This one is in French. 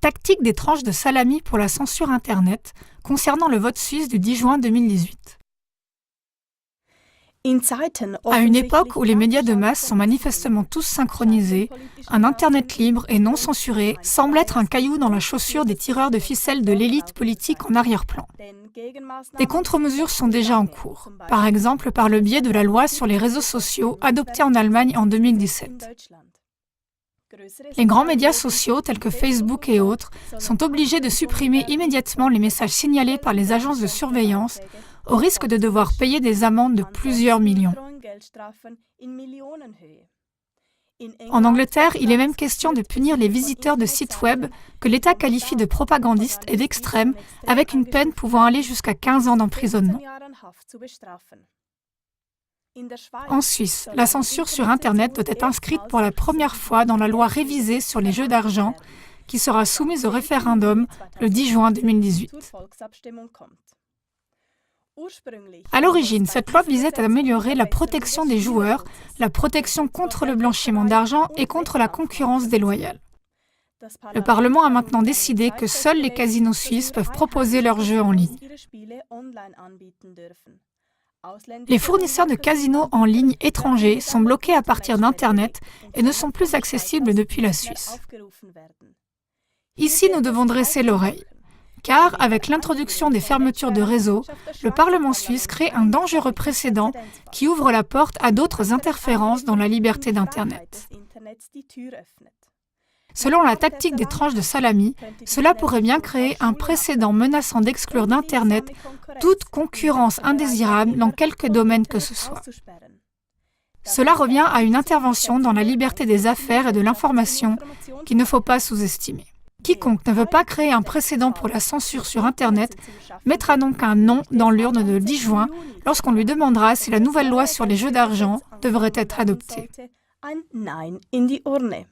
Tactique des tranches de salami pour la censure Internet concernant le vote suisse du 10 juin 2018. À une époque où les médias de masse sont manifestement tous synchronisés, un Internet libre et non censuré semble être un caillou dans la chaussure des tireurs de ficelle de l'élite politique en arrière-plan. Des contre-mesures sont déjà en cours, par exemple par le biais de la loi sur les réseaux sociaux adoptée en Allemagne en 2017. Les grands médias sociaux tels que Facebook et autres sont obligés de supprimer immédiatement les messages signalés par les agences de surveillance au risque de devoir payer des amendes de plusieurs millions. En Angleterre, il est même question de punir les visiteurs de sites web que l'État qualifie de propagandistes et d'extrêmes avec une peine pouvant aller jusqu'à 15 ans d'emprisonnement. En Suisse, la censure sur Internet doit être inscrite pour la première fois dans la loi révisée sur les jeux d'argent qui sera soumise au référendum le 10 juin 2018. À l'origine, cette loi visait à améliorer la protection des joueurs, la protection contre le blanchiment d'argent et contre la concurrence déloyale. Le Parlement a maintenant décidé que seuls les casinos suisses peuvent proposer leurs jeux en ligne. Les fournisseurs de casinos en ligne étrangers sont bloqués à partir d'Internet et ne sont plus accessibles depuis la Suisse. Ici, nous devons dresser l'oreille, car avec l'introduction des fermetures de réseaux, le Parlement suisse crée un dangereux précédent qui ouvre la porte à d'autres interférences dans la liberté d'Internet. Selon la tactique des tranches de salami, cela pourrait bien créer un précédent menaçant d'exclure d'Internet toute concurrence indésirable dans quelque domaine que ce soit. Cela revient à une intervention dans la liberté des affaires et de l'information qu'il ne faut pas sous-estimer. Quiconque ne veut pas créer un précédent pour la censure sur Internet mettra donc un non dans l'urne de 10 juin lorsqu'on lui demandera si la nouvelle loi sur les jeux d'argent devrait être adoptée. Ein Nein in die Urne.